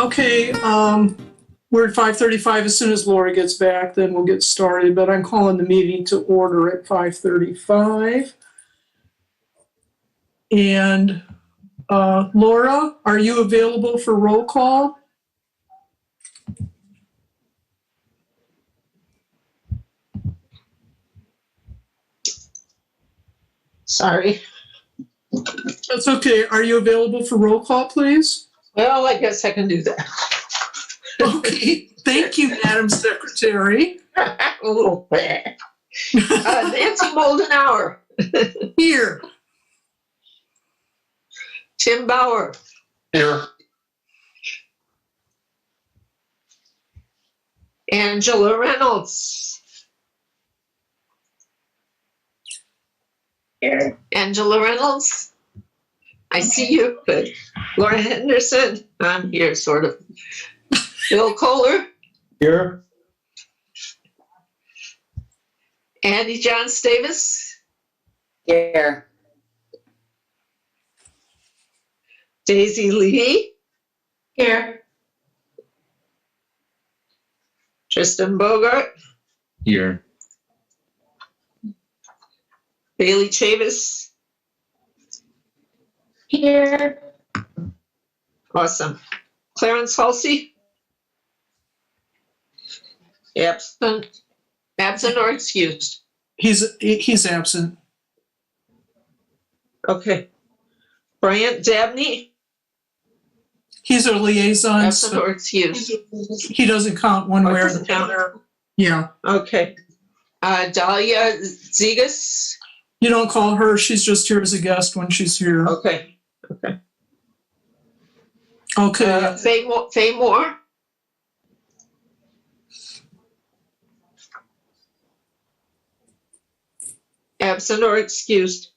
Okay, we're at 5:35. As soon as Laura gets back, then we'll get started, but I'm calling the meeting to order at 5:35. And Laura, are you available for roll call? Sorry. That's okay. Are you available for roll call, please? Well, I guess I can do that. Okay. Thank you, Madam Secretary. A little bit. Nancy Moldenauer. Here. Tim Bauer. Here. Angela Reynolds. Here. Angela Reynolds. I see you, but Laura Henderson, I'm here, sort of. Bill Kohler. Here. Andy John Davis. Here. Daisy Lee. Here. Tristan Bogart. Here. Bailey Chavis. Here. Awesome. Clarence Halsey. Absent or excused? He's absent. Okay. Bryant Dabney. He's a liaison. Absent So or excused? he doesn't count one way or Doesn't the count. other. Yeah. Okay. Dahlia Zegas. You don't call her. She's just here as a guest when she's here. Okay. Okay. Faye Moore. Absent or excused?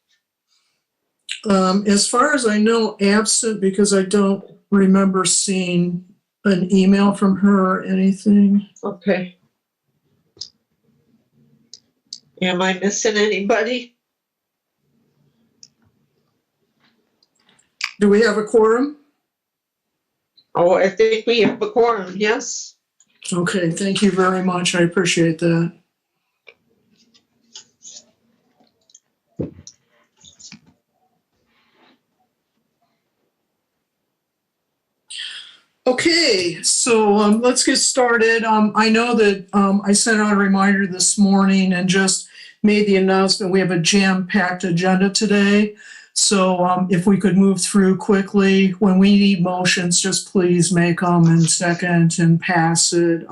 As far as I know, absent, because I don't remember seeing an email from her or anything. Okay. Am I missing anybody? Do we have a quorum? Oh, I think we have a quorum, yes. Okay, thank you very much. I appreciate that. Okay, so let's get started. I know that I sent out a reminder this morning and just made the announcement. We have a jam-packed agenda today. So if we could move through quickly, when we need motions, just please make them and second and pass it.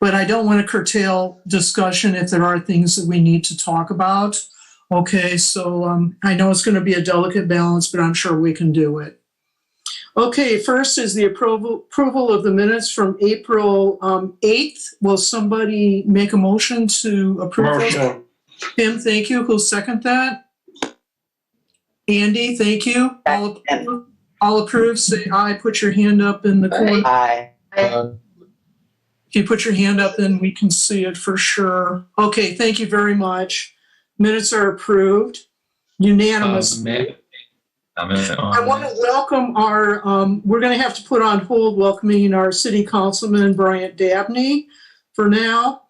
But I don't want to curtail discussion if there are things that we need to talk about. Okay, so I know it's going to be a delicate balance, but I'm sure we can do it. Okay, first is the approval of the minutes from April 8th. Will somebody make a motion to approve those? Motion. Tim, thank you. Who'll second that? Andy, thank you. All approve, say aye. Put your hand up in the corner. Aye. If you put your hand up, then we can see it for sure. Okay, thank you very much. Minutes are approved. Unanimous. I want to welcome our, we're going to have to put on hold welcoming our city councilman, Bryant Dabney, for now.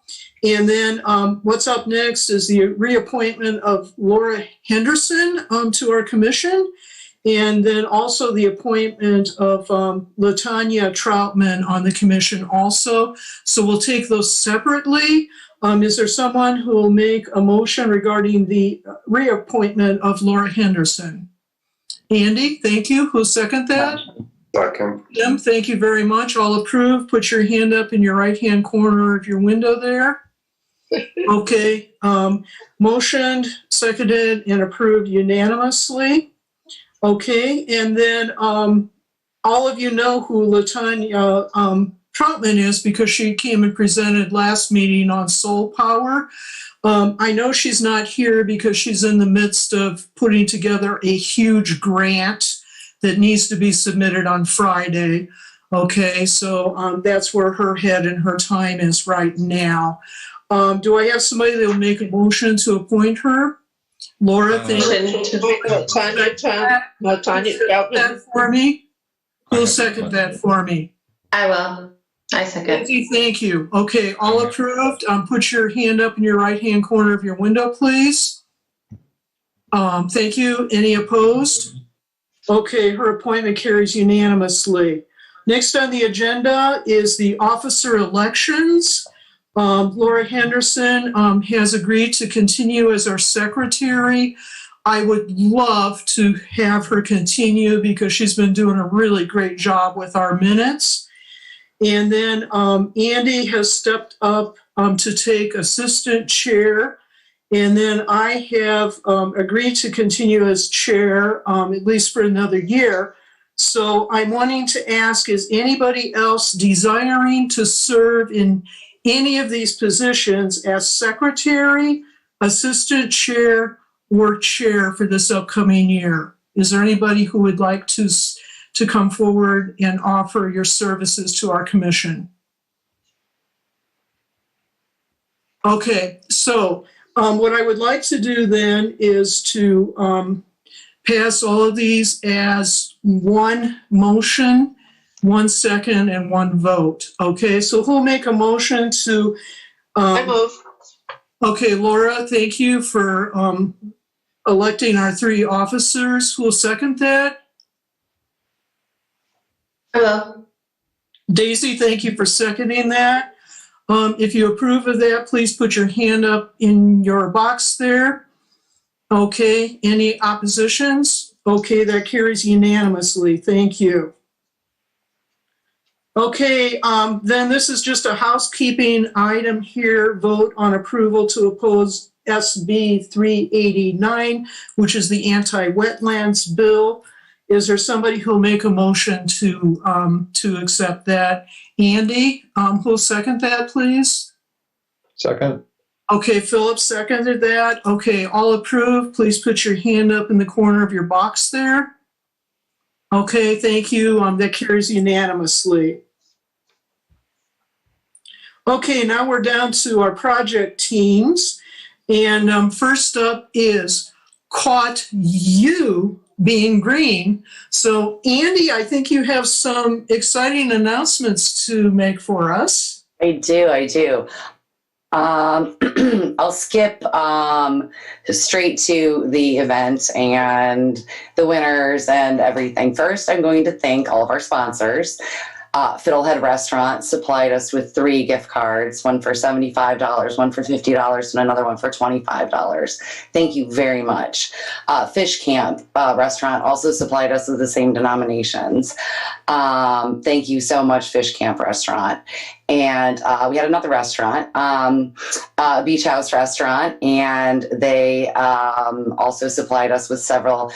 And then what's up next is the reappointment of Laura Henderson to our commission. And then also the appointment of LaTanya Troutman on the commission also. So we'll take those separately. Is there someone who will make a motion regarding the reappointment of Laura Henderson? Andy, thank you. Who'll second that? Second. Jim, thank you very much. All approved. Put your hand up in your right-hand corner of your window there. Okay. Motioned, seconded, and approved unanimously. Okay. And then all of you know who LaTanya Troutman is because she came and presented last meeting on soul power. I know she's not here because she's in the midst of putting together a huge grant that needs to be submitted on Friday. Okay, so that's where her head and her time is right now. Do I have somebody that will make a motion to appoint her? Laura, thank you. LaTanya Troutman. That for me. Who'll second that for me? I will. I second. Lindsay, thank you. Okay, all approved. Put your hand up in your right-hand corner of your window, please. Thank you. Any opposed? Okay, her appointment carries unanimously. Next on the agenda is the officer elections. Laura Henderson has agreed to continue as our secretary. I would love to have her continue because she's been doing a really great job with our minutes. And then Andy has stepped up to take assistant chair. And then I have agreed to continue as chair, at least for another year. So I'm wanting to ask, is anybody else desiring to serve in any of these positions as secretary, assistant chair, or chair for this upcoming year? Is there anybody who would like to come forward and offer your services to our commission? Okay, so what I would like to do then is to pass all of these as one motion, 1 second, and 1 vote. Okay, so who'll make a motion to? I move. Okay, Laura, thank you for electing our 3 officers. Who'll second that? I will. Daisy, thank you for seconding that. If you approve of that, please put your hand up in your box there. Okay, any oppositions? Okay, that carries unanimously. Thank you. Okay, then this is just a housekeeping item here. Vote on approval to oppose SB 389, which is the anti-wetlands bill. Is there somebody who'll make a motion to accept that? Andy, who'll second that, please? Second. Okay, Philip seconded that. Okay, all approved. Please put your hand up in the corner of your box there. Okay, thank you. That carries unanimously. Okay, now we're down to our project teams. And first up is Caught You Being Green. So, Andy, I think you have some exciting announcements to make for us. I do. I'll skip straight to the event and the winners and everything. First, I'm going to thank all of our sponsors. Fiddlehead Restaurant supplied us with 3 gift cards, one for $75, one for $50, and another one for $25. Thank you very much. Fish Camp Restaurant also supplied us with the same denominations. Thank you so much, Fish Camp Restaurant. And we had another restaurant, Beach House Restaurant, and they also supplied us with several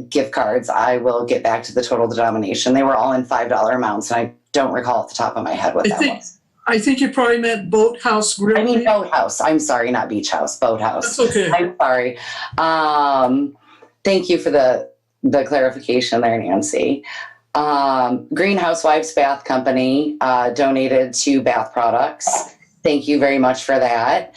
gift cards. I will get back to the total denomination. They were all in $5 amounts, and I don't recall at the top of my head what that was. I think you probably meant Boathouse Grill. I mean Boathouse. I'm sorry, not Beach House. Boathouse. That's okay. I'm sorry. Thank you for the clarification there, Nancy. Green Housewives Bath Company donated 2 bath products. Thank you very much for that.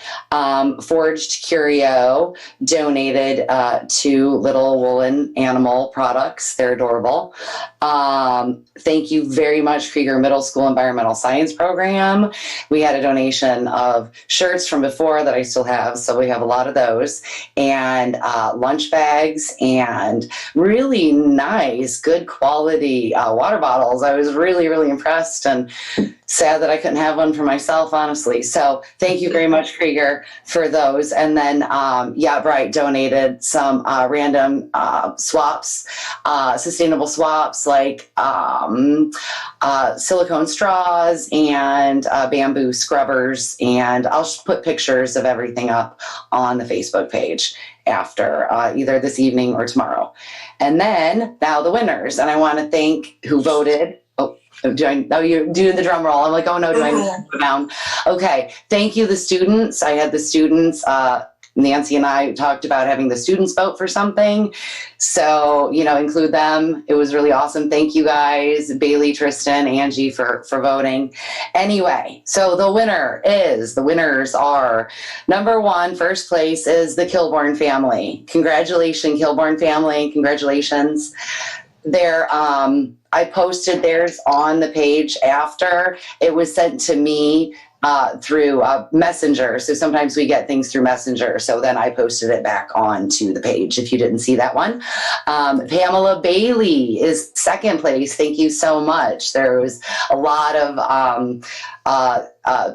Forged Curio donated 2 little woolen animal products. They're adorable. Thank you very much, Krieger Middle School Environmental Science Program. We had a donation of shirts from before that I still have, so we have a lot of those, and lunch bags and really nice, good quality water bottles. I was really, really impressed and sad that I couldn't have one for myself, honestly. So thank you very much, Krieger, for those. And then, Bright donated some random swaps, sustainable swaps like silicone straws and bamboo scrubbers. And I'll put pictures of everything up on the Facebook page after either this evening or tomorrow. And then now the winners. And I want to thank who voted. You're doing the drum roll. I'm like, oh no, do I need to go down? Okay, thank you, the students. I had the students, Nancy and I talked about having the students vote for something. So, include them. It was really awesome. Thank you guys, Bailey, Tristan, Angie for voting. Anyway, so the winners are number 1, first place is the Kilborn family. Congratulations, Kilborn family. Congratulations. They're I posted theirs on the page after. It was sent to me through Messenger. So sometimes we get things through Messenger. So then I posted it back onto the page if you didn't see that one. Pamela Bailey is second place. Thank you so much. There was a lot of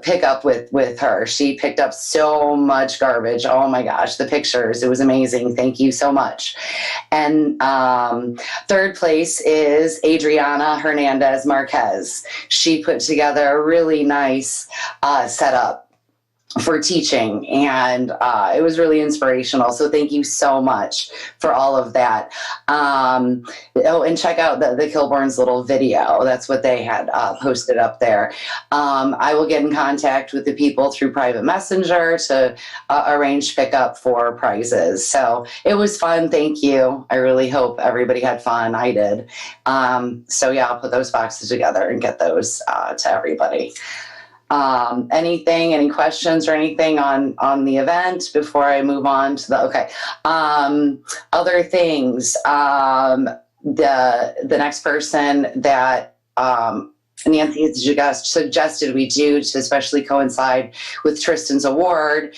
pickup with her. She picked up so much garbage. Oh my gosh, the pictures. It was amazing. Thank you so much. And third place is Adriana Hernandez Marquez. She put together a really nice setup for teaching, and it was really inspirational. So thank you so much for all of that. And check out the Kilborn's little video. That's what they had posted up there. I will get in contact with the people through private messenger to arrange pickup for prizes. So it was fun. Thank you. I really hope everybody had fun. I did. So yeah, I'll put those boxes together and get those to everybody. Any questions or anything on the event before I move on to other things? The next person that Nancy has suggested we do to especially coincide with Tristan's award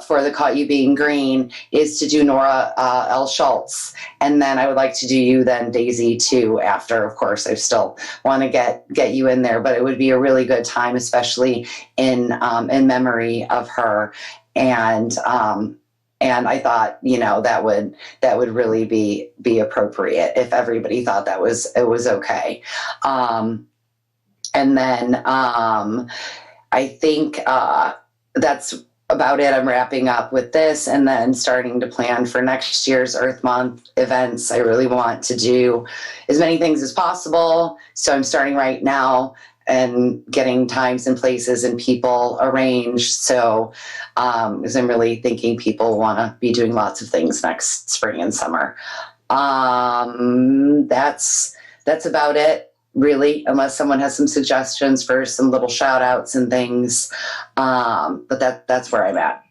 for the Caught You Being Green is to do Nora L. Schultz. And then I would like to do you then, Daisy, too, after. Of course, I still want to get you in there, but it would be a really good time, especially in memory of her. And I thought, that would really be appropriate if everybody thought it was okay. And then I think that's about it. I'm wrapping up with this and then starting to plan for next year's Earth Month events. I really want to do as many things as possible. So I'm starting right now and getting times and places and people arranged. So because I'm really thinking people want to be doing lots of things next spring and summer. That's about it. Really, unless someone has some suggestions for some little shout outs and things. But that's where I'm at.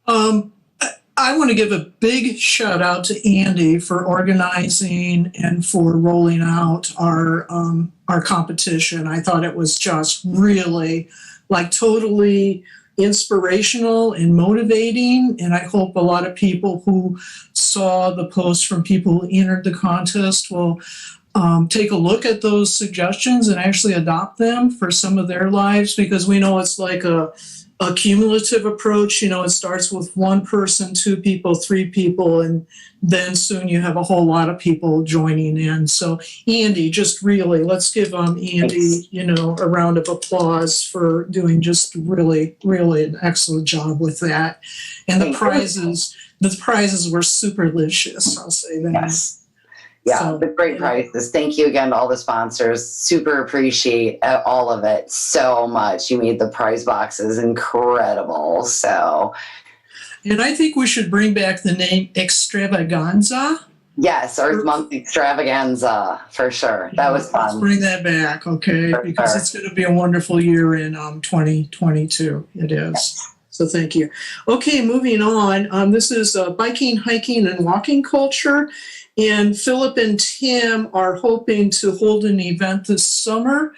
I want to give a big shout out to Andy for organizing and for rolling out our competition. I thought it was just really totally inspirational and motivating. And I hope a lot of people who saw the post from people who entered the contest will take a look at those suggestions and actually adopt them for some of their lives, because we know it's like a cumulative approach. It starts with one person, two people, three people, and then soon you have a whole lot of people joining in. So Andy, just really, let's give Andy, a round of applause for doing just really, really an excellent job with that. And the prizes were superlicious, I'll say that. Yes. Yeah, So, the great prizes. Thank you again to all the sponsors. Super appreciate all of it so much. You made the prize boxes incredible. So, and I think we should bring back the name Extravaganza. yes, Earth Month Extravaganza for sure. That was Let's fun. bring that back, okay? For Because sure. it's going to be a wonderful year in 2022. It is. So thank you. Okay, moving on. This is biking, hiking, and walking culture. And Philip and Tim are hoping to hold an event this summer.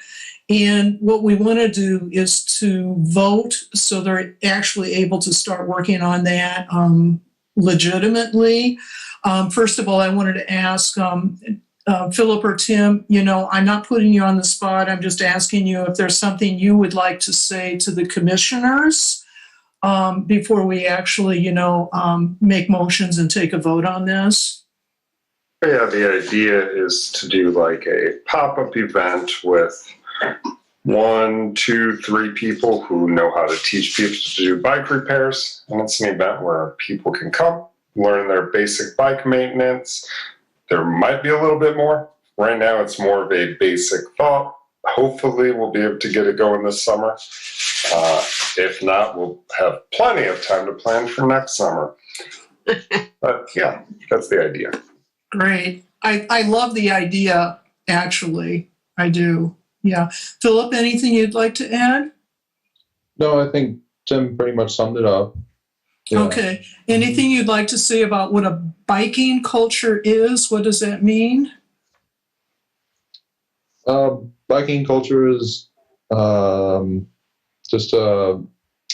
And what we want to do is to vote so they're actually able to start working on that legitimately. First of all, I wanted to ask Philip or Tim, I'm not putting you on the spot. I'm just asking you if there's something you would like to say to the commissioners before we actually, make motions and take a vote on this. Yeah, the idea is to do like a pop-up event with 1, 2, 3 people who know how to teach people to do bike repairs. And it's an event where people can come, learn their basic bike maintenance. There might be a little bit more. Right now, it's more of a basic thought. Hopefully, we'll be able to get it going this summer. If not, we'll have plenty of time to plan for next summer. But yeah, that's the idea. Great. I love the idea, actually. I do. Yeah. Philip, anything you'd like to add? No, I think Tim pretty much summed it up. Yeah. Okay. Anything you'd like to say about what a biking culture is? What does that mean? Biking culture is just a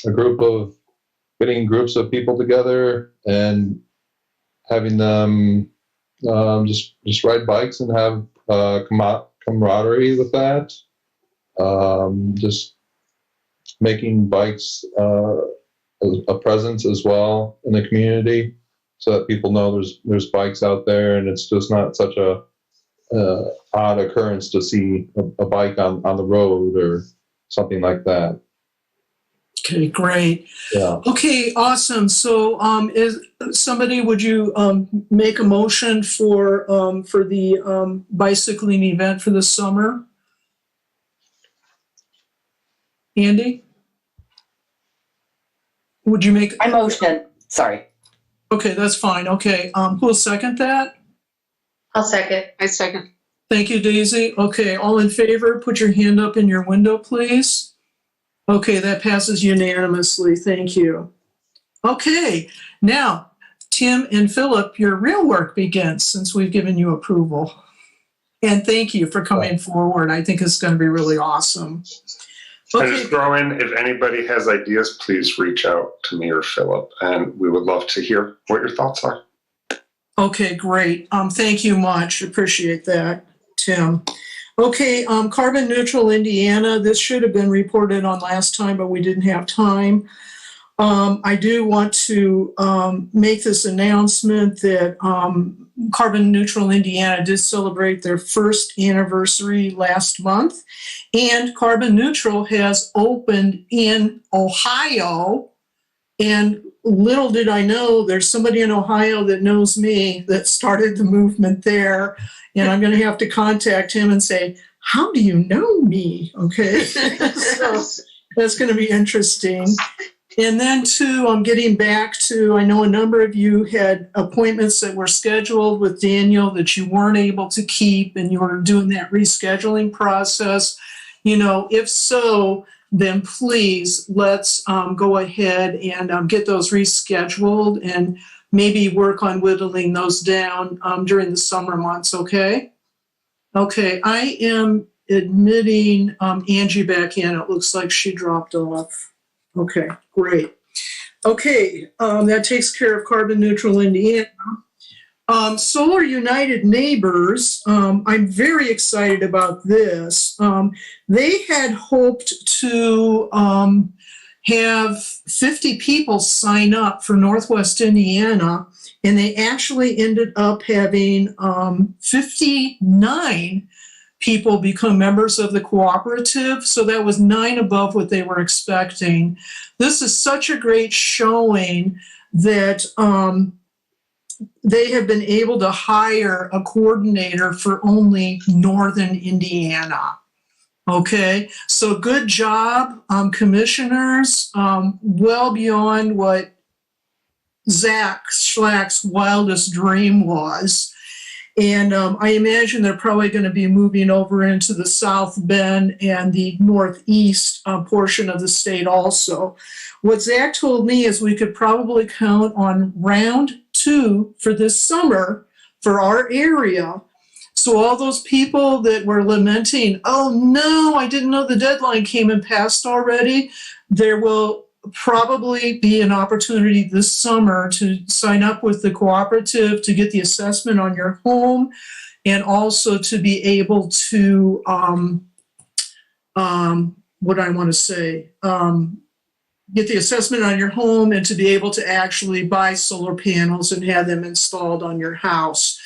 group of getting groups of people together and having them just ride bikes and have camaraderie with that. Just making bikes a presence as well in the community, so that people know there's bikes out there, and it's just not such a odd occurrence to see a bike on the road or something like that. Okay, great. Yeah. Okay, awesome. So, is somebody, would you make a motion for the bicycling event for the summer? Andy? Would you make? I motion. Sorry. Okay, that's fine. Okay, who'll second that? I'll second. I second. Thank you, Daisy. Okay, all in favor, put your hand up in your window, please. Okay, that passes unanimously. Thank you. Okay, now, Tim and Philip, your real work begins since we've given you approval. And thank you for coming forward. I think it's going to be really awesome. And Okay, just throw in, if anybody has ideas, please reach out to me or Philip, and we would love to hear what your thoughts are. okay, great. Thank you much. Appreciate that, Tim. Okay, Carbon Neutral Indiana. This should have been reported on last time, but we didn't have time. I do want to make this announcement that Carbon Neutral Indiana did celebrate their first anniversary last month, and Carbon Neutral has opened in Ohio. And little did I know, there's somebody in Ohio that knows me that started the movement there. And I'm going to have to contact him and say, how do you know me? Okay. So that's going to be interesting. And then, too, I'm getting back to, I know a number of you had appointments that were scheduled with Daniel that you weren't able to keep, and you were doing that rescheduling process. You know, if so, then please let's go ahead and get those rescheduled and maybe work on whittling those down during the summer months, okay? Okay, I am admitting Angie back in. It looks like she dropped off. Okay, great. Okay, that takes care of Carbon Neutral Indiana. Solar United Neighbors, I'm very excited about this. They had hoped to have 50 people sign up for Northwest Indiana, and they actually ended up having 59 people become members of the cooperative. So that was 9 above what they were expecting. This is such a great showing that they have been able to hire a coordinator for only Northern Indiana. Okay, so good job, commissioners, well beyond what Zach Schlack's wildest dream was. And I imagine they're probably going to be moving over into the South Bend and the Northeast portion of the state also. What Zach told me is we could probably count on round 2 for this summer for our area. So all those people that were lamenting, oh no, I didn't know the deadline came and passed already, there will probably be an opportunity this summer to sign up with the cooperative to get the assessment on your home, and also to be able to, get the assessment on your home and to be able to actually buy solar panels and have them installed on your house.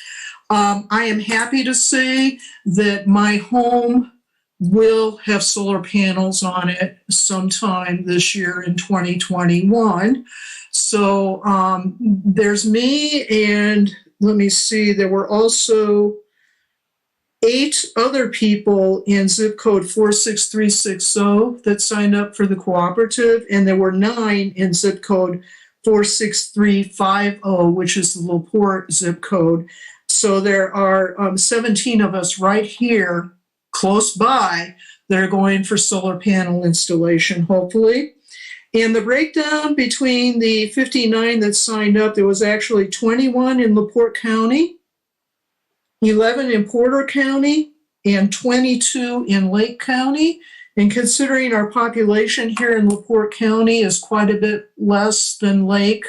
I am happy to say that my home will have solar panels on it sometime this year in 2021. So there's me, and let me see, there were also 8 other people in zip code 46360 that signed up for the cooperative, and there were 9 in zip code 46350, which is the LaPorte zip code. So there are 17 of us right here close by that are going for solar panel installation, hopefully. And the breakdown between the 59 that signed up, there was actually 21 in LaPorte County, 11 in Porter County, and 22 in Lake County. And considering our population here in LaPorte County is quite a bit less than Lake,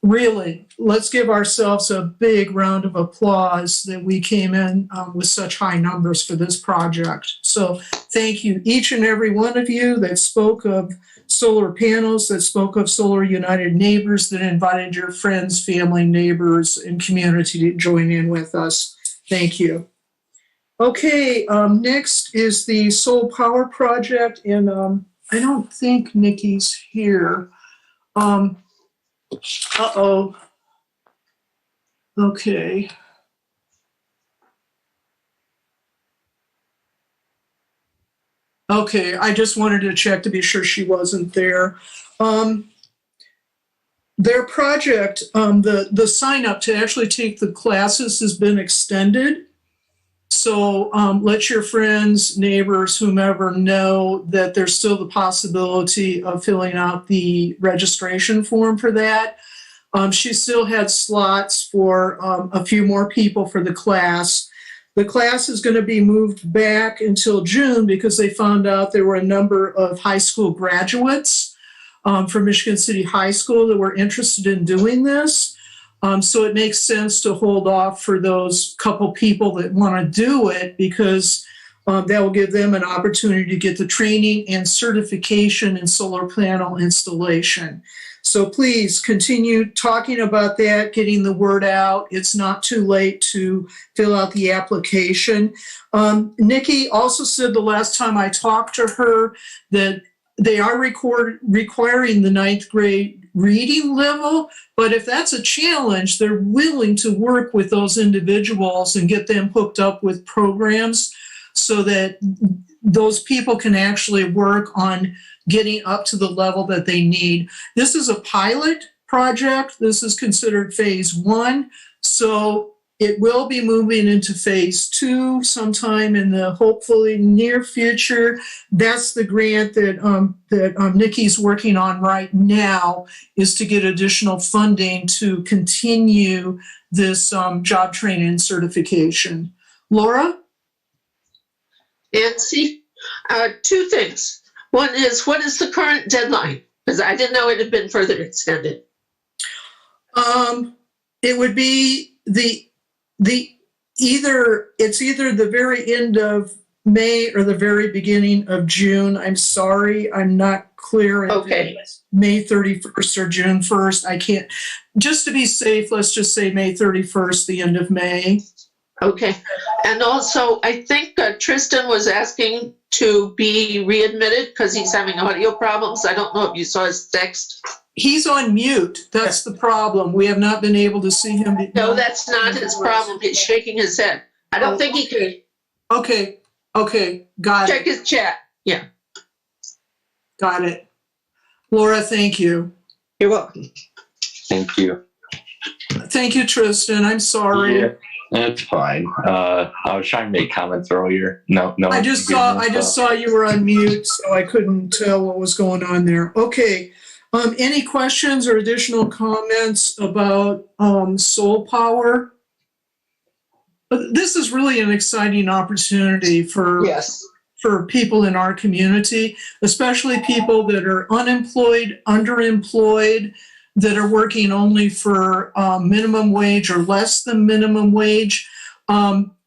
really, let's give ourselves a big round of applause that we came in with such high numbers for this project. So thank you, each and every one of you that spoke of solar panels, that spoke of Solar United Neighbors, that invited your friends, family, neighbors, and community to join in with us. Thank you. Okay, next is the Soul Power Project, and I don't think Nikki's here. Uh-oh. Okay. Okay, I just wanted to check to be sure she wasn't there. Their project, the sign up to actually take the classes has been extended. So let your friends, neighbors, whomever know that there's still the possibility of filling out the registration form for that. She still had slots for a few more people for the class. The class is going to be moved back until June because they found out there were a number of high school graduates from Michigan City High School that were interested in doing this. So it makes sense to hold off for those couple people that want to do it because that will give them an opportunity to get the training and certification in solar panel installation. So please continue talking about that, getting the word out. It's not too late to fill out the application. Nikki also said the last time I talked to her that they are requiring the ninth grade reading level, but if that's a challenge, they're willing to work with those individuals and get them hooked up with programs so that those people can actually work on getting up to the level that they need. This is a pilot project. This is considered phase 1. So it will be moving into phase 2 sometime in the hopefully near future. That's the grant that Nikki's working on right now, is to get additional funding to continue this job training and certification. Laura? Nancy, 2 things. One is, what is the current deadline? Because I didn't know it had been further extended. It would be either the very end of May or the very beginning of June. I'm sorry, I'm not clear. Okay. May 31st or June 1st. I can't. Just to be safe, let's just say May 31st, the end of May. Okay. And also, I think Tristan was asking to be readmitted because he's having audio problems. I don't know if you saw his text. He's on mute. That's the problem. We have not been able to see him. No, that's not his problem. He's shaking his head. I don't think he can. Okay. Got it. Check his chat. Yeah. Got it. Laura, thank you. You're welcome. Thank you. Thank you, Tristan. I'm sorry. Yeah, that's fine. I was trying to make comments earlier. No. I just saw you were on mute, so I couldn't tell what was going on there. Okay. Any questions or additional comments about Soul Power? This is really an exciting opportunity for people in our community, especially people that are unemployed, underemployed, that are working only for minimum wage or less than minimum wage.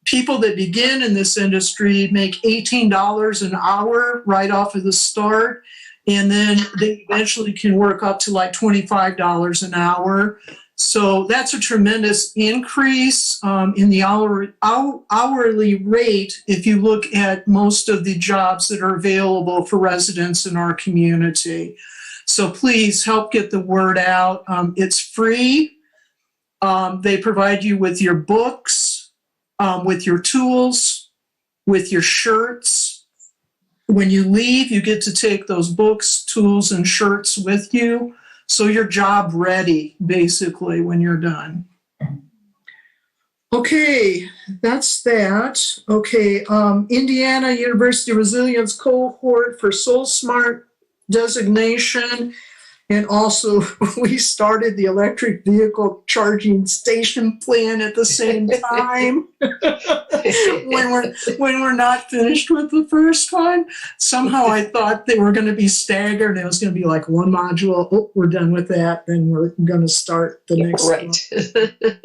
People that begin in this industry make $18 an hour right off of the start, and then they eventually can work up to like $25 an hour. So that's a tremendous increase in the hourly rate if you look at most of the jobs that are available for residents in our community. So please help get the word out. It's free. They provide you with your books, with your tools, with your shirts. When you leave, you get to take those books, tools, and shirts with you. So you're job ready, basically, when you're done. Okay, that's that. Okay, Indiana University Resilience Cohort for Soul Smart designation And also, we started the electric vehicle charging station plan at the same time. when we're not finished with the first one. Somehow I thought they were going to be staggered. It was going to be like one module. Oh, we're done with that. Then we're going to start the next one. Right.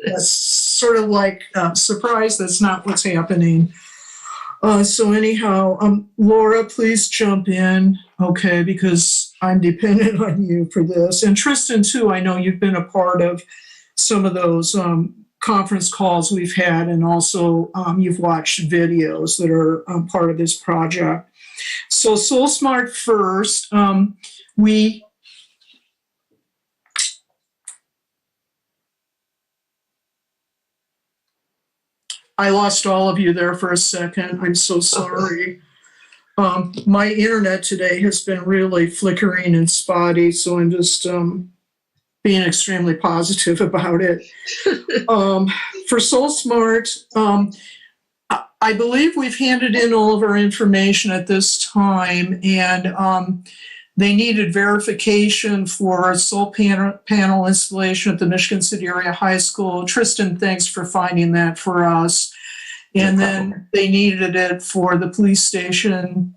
That's sort of like surprise. That's not what's happening. So anyhow, Laura, please jump in, okay, because I'm dependent on you for this. And Tristan, too, I know you've been a part of some of those conference calls we've had, and also you've watched videos that are part of this project. So SoulSmart first, I lost all of you there for a second. I'm so sorry. My internet today has been really flickering and spotty, so I'm just being extremely positive about it. For SoulSmart, I believe we've handed in all of our information at this time, and they needed verification for a solar panel installation at the Michigan City Area High School. Tristan, thanks for finding that for us. And then they needed it for the police station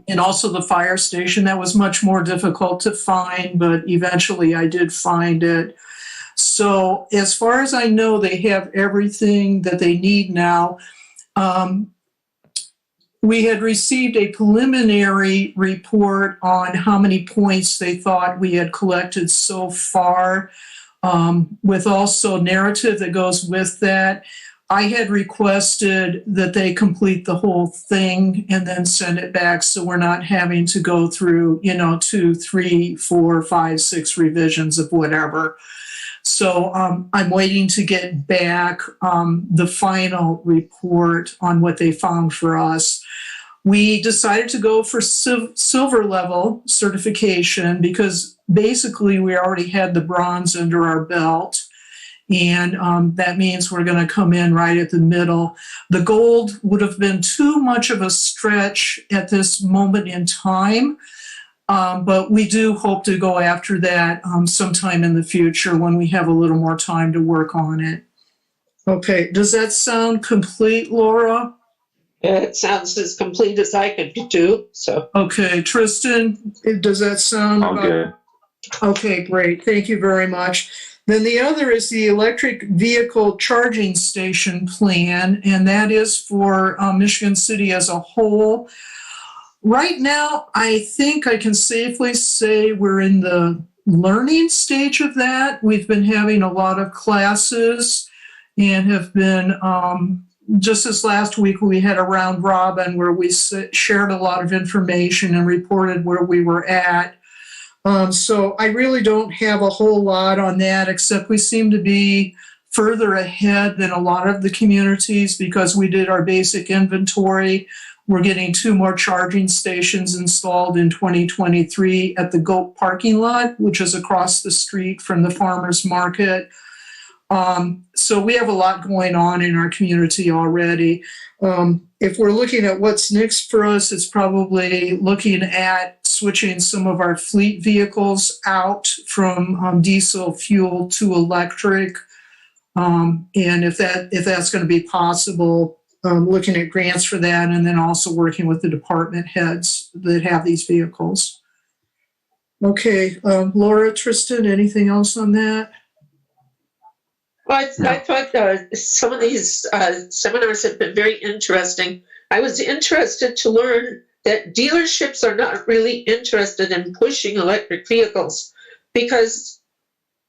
and also the fire station. That was much more difficult to find, but eventually I did find it. So as far as I know, they have everything that they need now. We had received a preliminary report on how many points they thought we had collected so far, with also narrative that goes with that. I had requested that they complete the whole thing and then send it back, so we're not having to go through, 2, 3, 4, 5, 6 revisions of whatever. So I'm waiting to get back the final report on what they found for us. We decided to go for silver level certification because basically we already had the bronze under our belt. And that means we're going to come in right at the middle. The gold would have been too much of a stretch at this moment in time. But we do hope to go after that sometime in the future when we have a little more time to work on it. Okay, does that sound complete, Laura? Yeah, it sounds as complete as I could do. So Okay, Tristan, does that sound Good. Okay, great. Thank you very much. Then the other is the electric vehicle charging station plan, and that is for Michigan City as a whole. Right now, I think I can safely say we're in the learning stage of that. We've been having a lot of classes and have been, just this last week, we had a round robin where we shared a lot of information and reported where we were at. So I really don't have a whole lot on that, except we seem to be further ahead than a lot of the communities because we did our basic inventory. We're getting 2 more charging stations installed in 2023 at the GOAT parking lot, which is across the street from the farmers market. So we have a lot going on in our community already. If we're looking at what's next for us, it's probably looking at switching some of our fleet vehicles out from diesel fuel to electric. And if that's going to be possible, looking at grants for that, and then also working with the department heads that have these vehicles. Okay, Laura, Tristan, anything else on that? Well, I thought some of these seminars have been very interesting. I was interested to learn that dealerships are not really interested in pushing electric vehicles because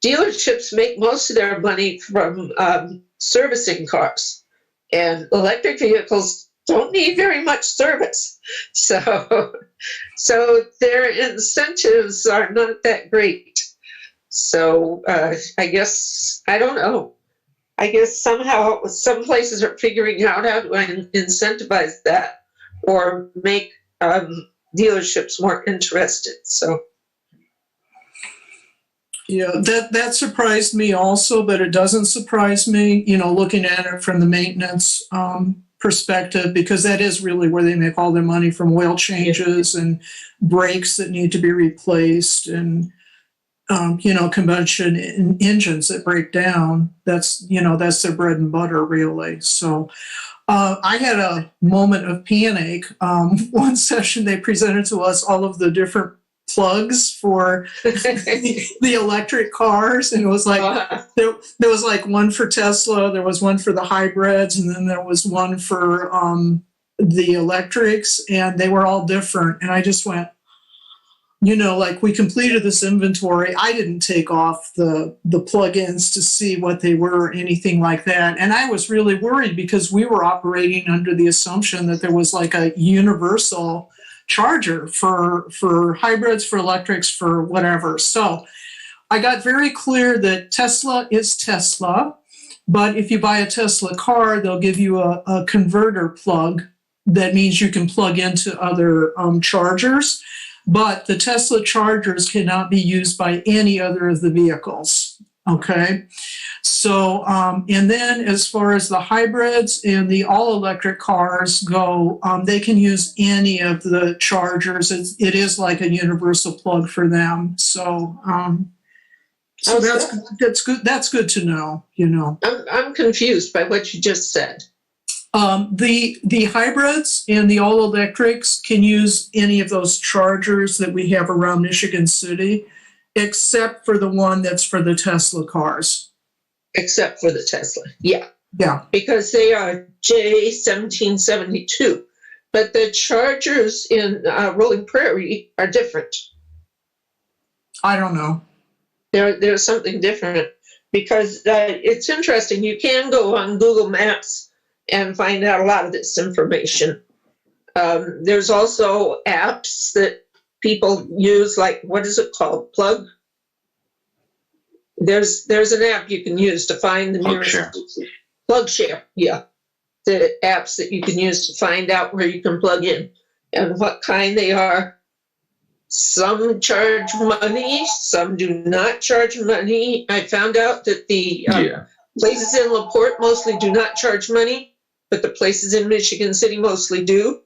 dealerships make most of their money from servicing cars, and electric vehicles don't need very much service. So their incentives are not that great. So I guess, I don't know. I guess somehow some places are figuring out how to incentivize that or make dealerships more interested. So yeah, that surprised me also, but it doesn't surprise me, looking at it from the maintenance perspective, because that is really where they make all their money, from oil changes and brakes that need to be replaced and combustion engines that break down. That's their bread and butter, really. So I had a moment of panic. One session, they presented to us all of the different plugs for the electric cars, and it was like there was like one for Tesla, there was one for the hybrids, and then there was one for the electrics, and they were all different. And I just went, like, we completed this inventory. I didn't take off the plugins to see what they were or anything like that. And I was really worried because we were operating under the assumption that there was like a universal charger for hybrids, for electrics, for whatever. So I got very clear that Tesla is Tesla, but if you buy a Tesla car, they'll give you a converter plug. That means you can plug into other chargers, but the Tesla chargers cannot be used by any other of the vehicles. Okay. So, and then as far as the hybrids and the all-electric cars go, they can use any of the chargers. It is like a universal plug for them. So, that's good. That's good to know. I'm confused by what you just said. The hybrids and the all-electrics can use any of those chargers that we have around Michigan City, except for the one that's for the Tesla cars. Except for the Tesla, yeah. Yeah. Because they are J1772. But the chargers in Rolling Prairie are different. I don't know. There's something different. Because it's interesting. You can go on Google Maps and find out a lot of this information. There's also apps that people use, like, what is it called? Plug? There's an app you can use to find the nearest PlugShare, yeah. The apps that you can use to find out where you can plug in and what kind they are. Some charge money, some do not charge money. I found out that the places in LaPorte mostly do not charge money, but the places in Michigan City mostly do,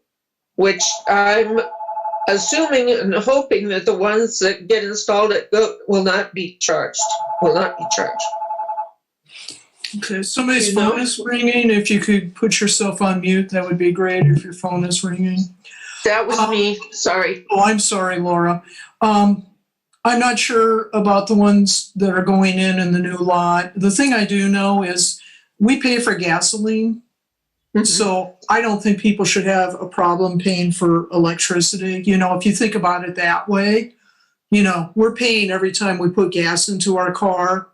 which I'm assuming and hoping that the ones that get installed at GOAT will not be charged. Okay, somebody's phone is ringing. If you could put yourself on mute, that would be great if your phone is ringing. That was me. Sorry. Oh, I'm sorry, Laura. I'm not sure about the ones that are going in the new lot. The thing I do know is we pay for gasoline. Mm-hmm. So I don't think people should have a problem paying for electricity. If you think about it that way, we're paying every time we put gas into our car.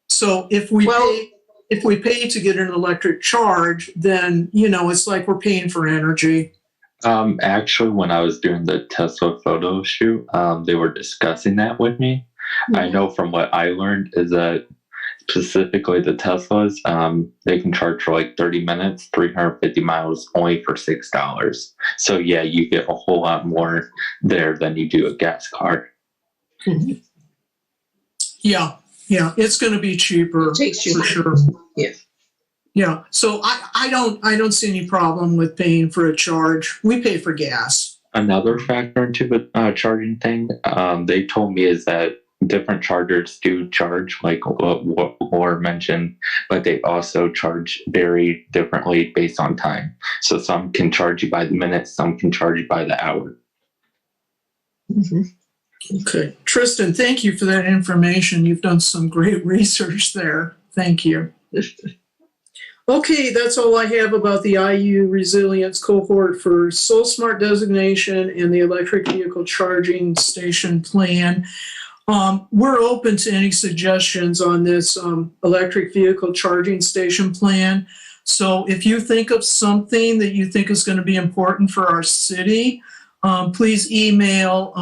So if we pay to get an electric charge, then, it's like we're paying for energy. Actually, when I was doing the Tesla photo shoot, they were discussing that with me. Mm-hmm. I know from what I learned is that specifically the Teslas, they can charge for like 30 minutes, 350 miles, only for $6. So yeah, you get a whole lot more there than you do a gas car. Mm-hmm. Yeah, it's going to be cheaper for sure. Yeah. So I don't see any problem with paying for a charge. We pay for gas. Another factor into the charging thing, they told me is that different chargers do charge, like what Laura mentioned, but they also charge very differently based on time. So some can charge you by the minute, some can charge you by the hour. Mm-hmm. Okay. Tristan, thank you for that information. You've done some great research there. Thank you. Okay, that's all I have about the IU Resilience Cohort for SoulSmart designation and the electric vehicle charging station plan. We're open to any suggestions on this electric vehicle charging station plan. So if you think of something that you think is going to be important for our city, please email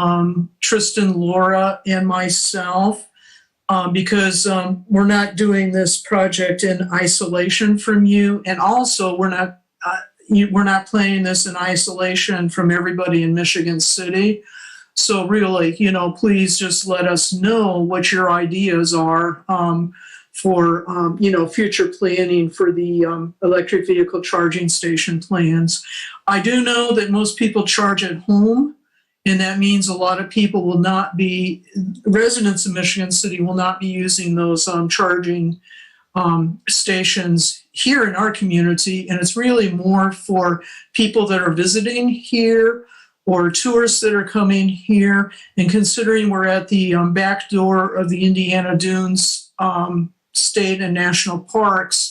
Tristan, Laura, and myself, because we're not doing this project in isolation from you. And also we're not planning this in isolation from everybody in Michigan City. So really, please just let us know what your ideas are for, future planning for the electric vehicle charging station plans. I do know that most people charge at home, And that means a lot of people will not be, residents of Michigan City will not be using those charging stations here in our community. And it's really more for people that are visiting here or tourists that are coming here. And considering we're at the back door of the Indiana Dunes State and National Parks,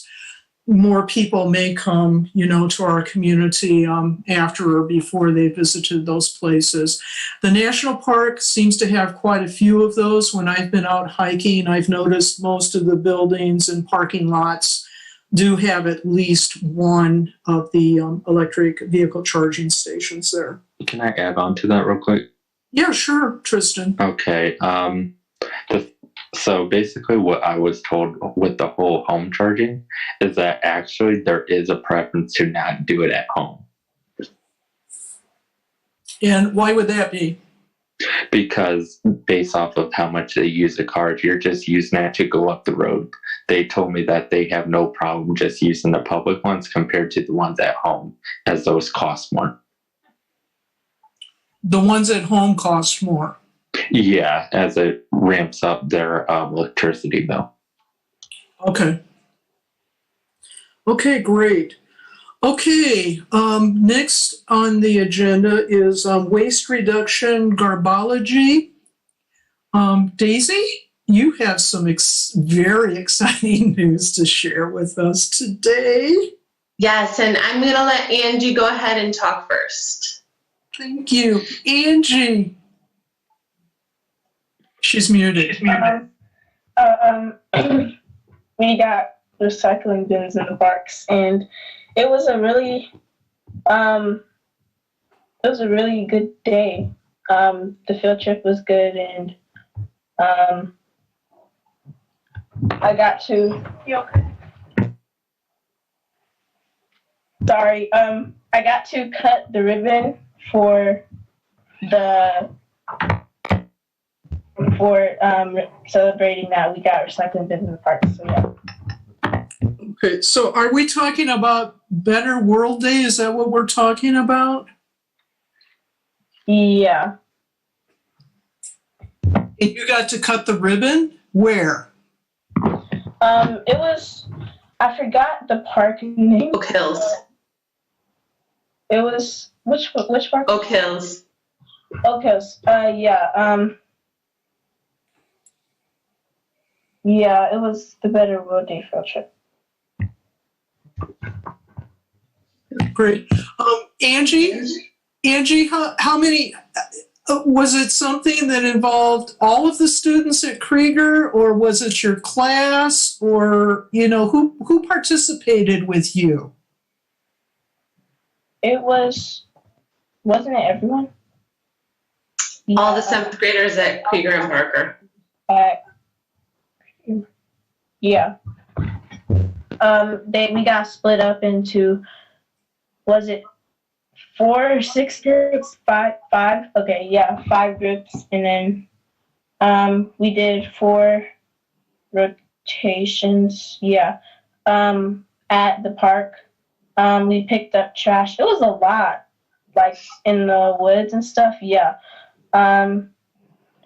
more people may come, to our community after or before they visited those places. The national park seems to have quite a few of those. When I've been out hiking, I've noticed most of the buildings and parking lots do have at least one of the electric vehicle charging stations there. Can I add on to that real quick? Yeah, sure, Tristan. Okay. So basically what I was told with the whole home charging is that actually there is a preference to not do it at home. And why would that be? Because based off of how much they use the car, if you're just using that to go up the road, they told me that they have no problem just using the public ones compared to the ones at home, as those cost more. The ones at home cost more. Yeah, as it ramps up their electricity bill. Okay. Okay, great. Okay, next on the agenda is waste reduction garbology. Daisy, you have some very exciting news to share with us today. Yes, and I'm going to let Angie go ahead and talk first. Thank you. Angie. She's muted. We got recycling bins in the parks, and it was a really good day. The field trip was good, and I got to. You okay? Sorry. I got to cut the ribbon for celebrating that we got recycling bins in the park. So yeah. Okay, so are we talking about Better World Day? Is that what we're talking about? Yeah. And you got to cut the ribbon? Where? It was, I forgot the park name. Oak Hills. It was, which park? Oak Hills. Oak Hills. Yeah. Yeah, it was the Better World Day field trip. Great. Angie, how many, was it something that involved all of the students at Krieger, or was it your class, or, who participated with you? It wasn't it everyone? All the 7th graders at Krieger and Parker. Yeah. We got split up into, was it 4 or 6 groups? Five? Okay, yeah, 5 groups. And then we did 4 rotations, yeah. At the park. We picked up trash. It was a lot, like in the woods and stuff, yeah. And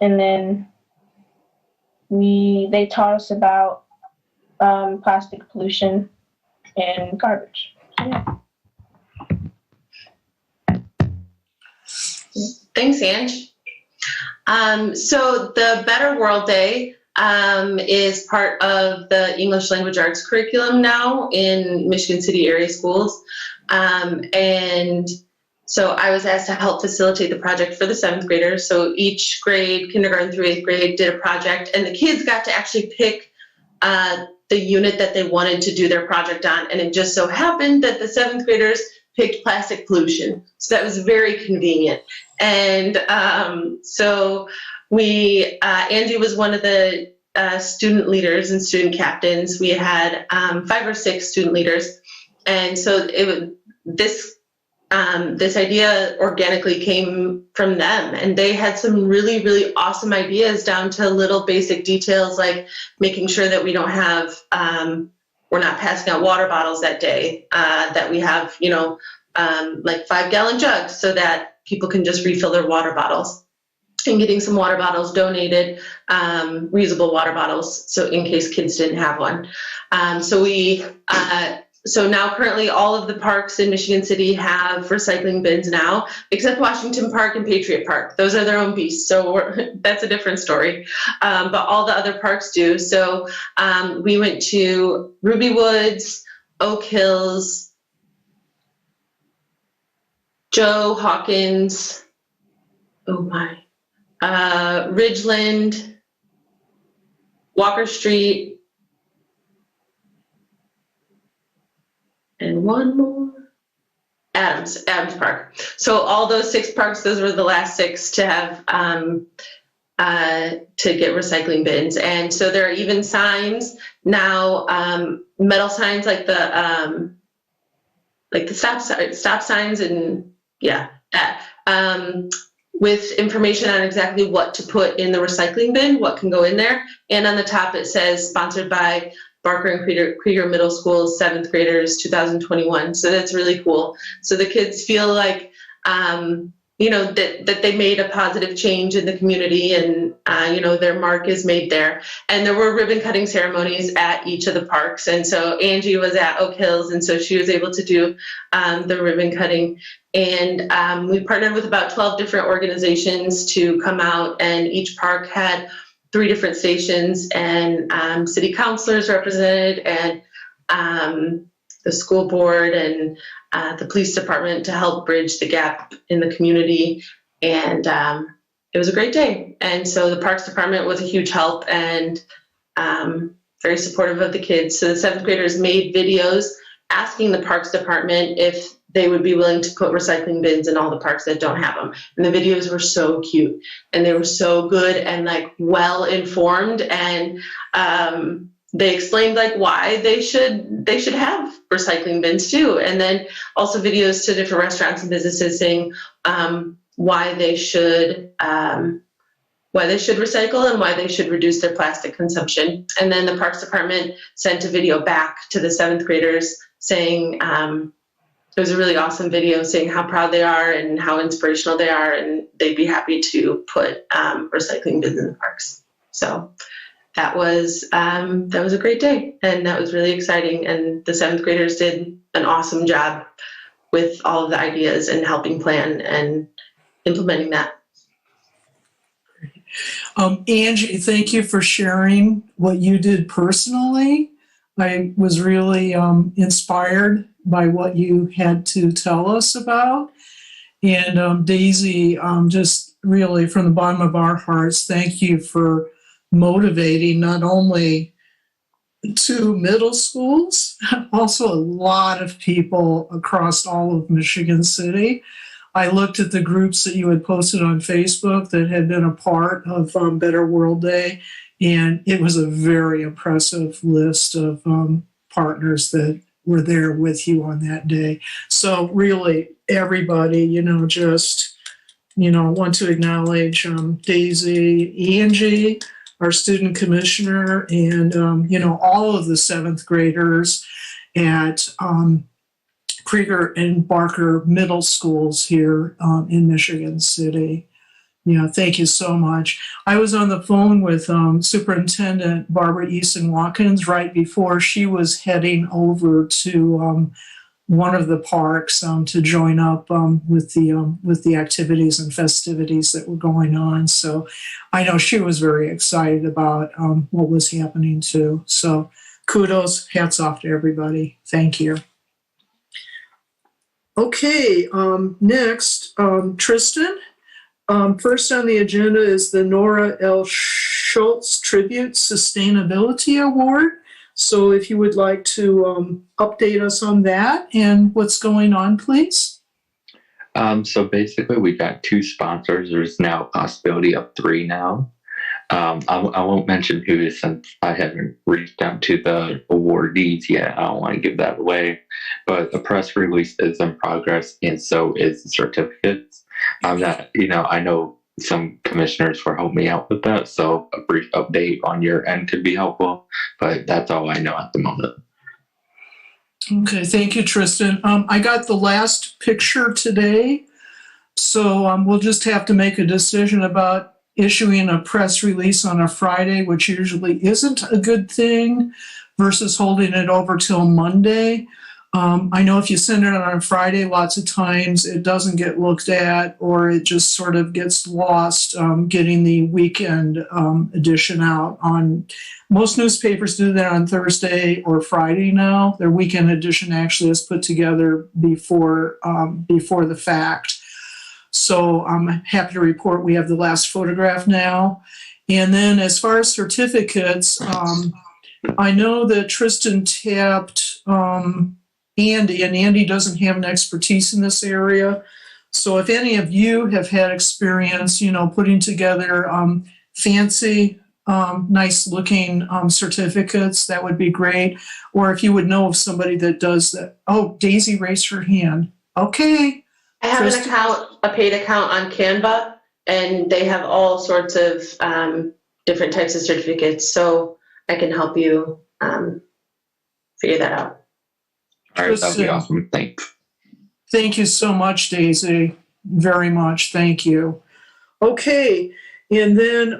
then they taught us about plastic pollution and garbage. Yeah. Thanks, Ange. So the Better World Day is part of the English Language Arts curriculum now in Michigan City area schools. And so I was asked to help facilitate the project for the 7th graders. So each grade, kindergarten through 8th grade, did a project, and the kids got to actually pick the unit that they wanted to do their project on. And it just so happened that the 7th graders picked plastic pollution. So that was very convenient. And so Angie was one of the student leaders and student captains. We had 5 or 6 student leaders. And so this idea organically came from them, and they had some really, really awesome ideas down to little basic details, like making sure that we don't have, we're not passing out water bottles that day, that we have, like 5-gallon jugs so that people can just refill their water bottles. And getting some water bottles donated, reusable water bottles, so in case kids didn't have one. So now currently all of the parks in Michigan City have recycling bins now, except Washington Park and Patriot Park. Those are their own beasts, so that's a different story. But all the other parks do. So we went to Ruby Woods, Oak Hills, Joe Hawkins, Ridgeland, Walker Street, and one more, Adams Park. So all those 6 parks, those were the last 6 to have to get recycling bins. And so there are even signs now, metal signs like the stop signs, and with information on exactly what to put in the recycling bin, what can go in there. And on the top it says sponsored by Barker and Krieger Middle School 7th graders 2021. So that's really cool. So the kids feel like, that they made a positive change in the community, and, their mark is made there. And there were ribbon cutting ceremonies at each of the parks. And so Angie was at Oak Hills, and so she was able to do the ribbon cutting. And we partnered with about 12 different organizations to come out, and each park had 3 different stations, and city councilors represented, and the school board, and the police department to help bridge the gap in the community. And it was a great day. And so the Parks Department was a huge help, and very supportive of the kids. So the 7th graders made videos asking the Parks Department if they would be willing to put recycling bins in all the parks that don't have them. And the videos were so cute, and they were so good and like well informed, and they explained like why they should have recycling bins too. And then also videos to different restaurants and businesses saying why they should recycle and why they should reduce their plastic consumption. And then the Parks Department sent a video back to the 7th graders saying, it was a really awesome video saying how proud they are and how inspirational they are, and they'd be happy to put recycling bins in the parks. So that was a great day, and that was really exciting. And the 7th graders did an awesome job with all of the ideas and helping plan and implementing that. Angie, thank you for sharing what you did personally. I was really inspired by what you had to tell us about. And Daisy, just really from the bottom of our hearts, thank you for motivating not only 2 middle schools, also a lot of people across all of Michigan City. I looked at the groups that you had posted on Facebook that had been a part of Better World Day, and it was a very impressive list of partners that were there with you on that day. So really, everybody, want to acknowledge Daisy, Angie, our student commissioner, and, all of the 7th graders at Krieger and Barker middle schools here in Michigan City. Thank you so much. I was on the phone with Superintendent Barbara Easton-Watkins right before she was heading over to one of the parks to join up with the activities and festivities that were going on. So I know she was very excited about what was happening too. So kudos, hats off to everybody. Thank you. Okay, next, Tristan. First on the agenda is the Nora L. Schultz Tribute Sustainability Award. So if you would like to update us on that and what's going on, please. So basically we got 2 sponsors. There's now a possibility of 3 now. I won't mention who, since I haven't reached out to the awardees yet. I don't want to give that away, but the press release is in progress, and so is the certificates. I know some commissioners will help me out with that, so a brief update on your end could be helpful, but that's all I know at the moment. Okay, thank you, Tristan. I got the last picture today. So we'll just have to make a decision about issuing a press release on a Friday, which usually isn't a good thing, versus holding it over till Monday. I know if you send it on a Friday, lots of times it doesn't get looked at, or it just sort of gets lost getting the weekend edition out. On most newspapers do that on Thursday or Friday now. Their weekend edition actually is put together before the fact. So I'm happy to report we have the last photograph now. And then as far as certificates, I know that Tristan tapped Andy, and Andy doesn't have an expertise in this area. So if any of you have had experience, putting together fancy, nice-looking certificates, that would be great. Or if you would know of somebody that does that. Oh, Daisy raised her hand. Okay. I have Kristen? a paid account on Canva, and they have all sorts of different types of certificates. So I can help you figure that out. All right, that would be Kristen. awesome. Thanks. Thank you so much, Daisy. Very much. Thank you. Okay. And then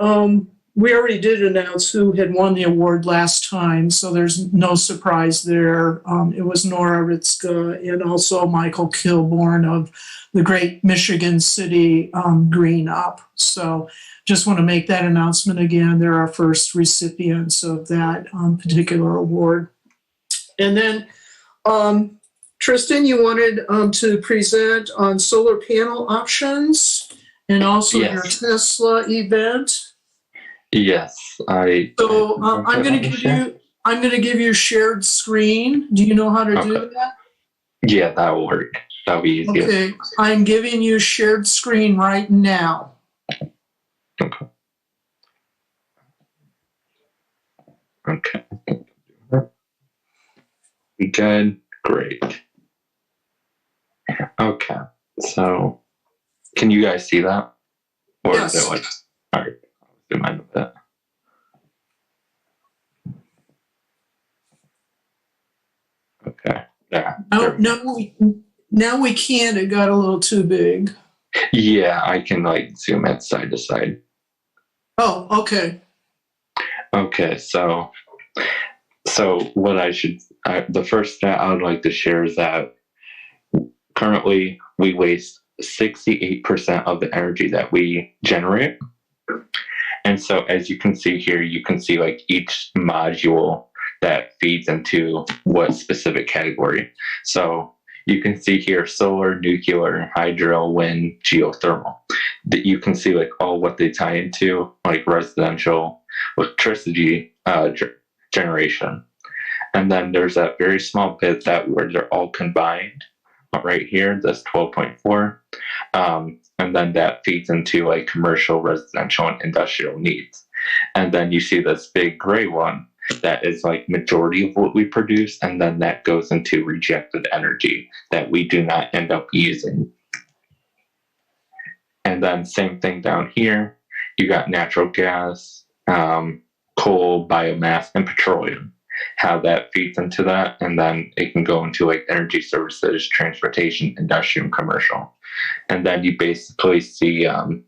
we already did announce who had won the award last time, so there's no surprise there. It was Nora Ritzka and also Michael Kilborn of the Great Michigan City Green Up. So just want to make that announcement again. They're our first recipients of that particular award. And then Tristan, you wanted to present on solar panel options and also your Tesla event. Yes, So I'm going to give you shared screen. Do you know how to do that? Yeah, that will work. That'll be easier. Okay, I'm giving you shared screen right now. Okay. Good. Great. Okay. So, can you guys see that? Or Yes. is it like, all right, I'll do mine with that. Okay. Yeah. Now we can't. It got a little too big. Yeah, I can like zoom it side to side. Oh, okay. Okay, so what the first stat I would like to share is that currently we waste 68% of the energy that we generate. And so as you can see here, you can see like each module that feeds into what specific category. So you can see here solar, nuclear, hydro, wind, geothermal. That you can see like all what they tie into, like residential electricity generation. And then there's that very small bit that where they're all combined right here, that's 12.4. And then that feeds into like commercial, residential, and industrial needs. And then you see this big gray one that is like majority of what we produce, and then that goes into rejected energy that we do not end up using. And then same thing down here, you got natural gas, coal, biomass, and petroleum, how that feeds into that, and then it can go into like energy services, transportation, industrial, and commercial. And then you basically see the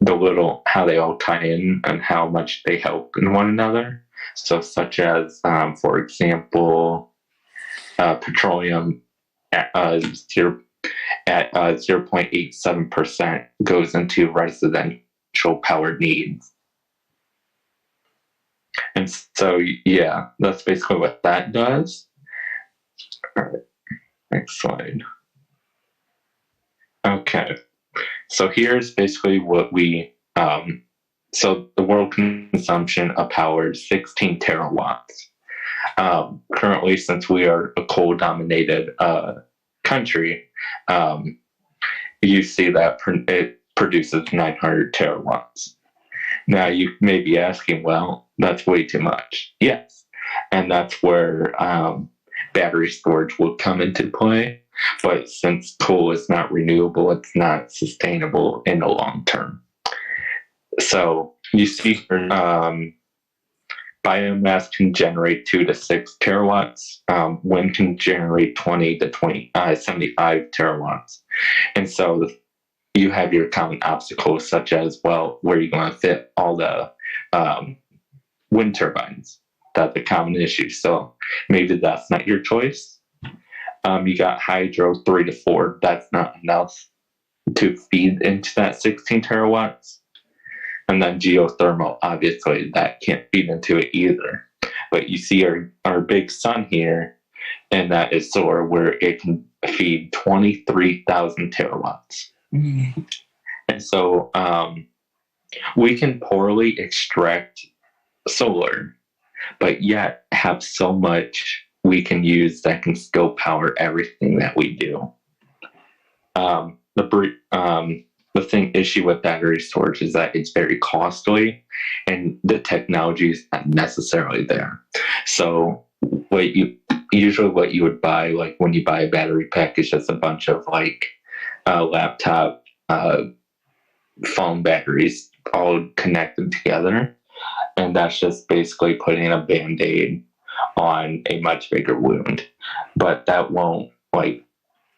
little, how they all tie in and how much they help in one another. So such as, for example, petroleum at 0.87% goes into residential power needs. And so, yeah, that's basically what that does. All right, next slide. Okay, so here's basically what we, so the world consumption of power is 16 terawatts. Currently, since we are a coal-dominated country, you see that it produces 900 terawatts. Now, you may be asking, well, that's way too much. Yes, and that's where battery storage will come into play. But since coal is not renewable, it's not sustainable in the long term. So you see biomass can generate 2 to 6 terawatts. Wind can generate 20 to 75 terawatts. And so you have your common obstacles, such as, well, where are you going to fit all the wind turbines? That's a common issue. So maybe that's not your choice. You got hydro 3 to 4. That's not enough to feed into that 16 terawatts. And then geothermal, obviously, that can't feed into it either. But you see our big sun here, and that is solar, where it can feed 23,000 terawatts. And so we can poorly extract solar, but yet have so much we can use that can still power everything that we do. The issue with battery storage is that it's very costly, and the technology is not necessarily there. So what you would buy, like when you buy a battery pack, is just a bunch of like laptop phone batteries all connected together, and that's just basically putting a band-aid on a much bigger wound. But that won't like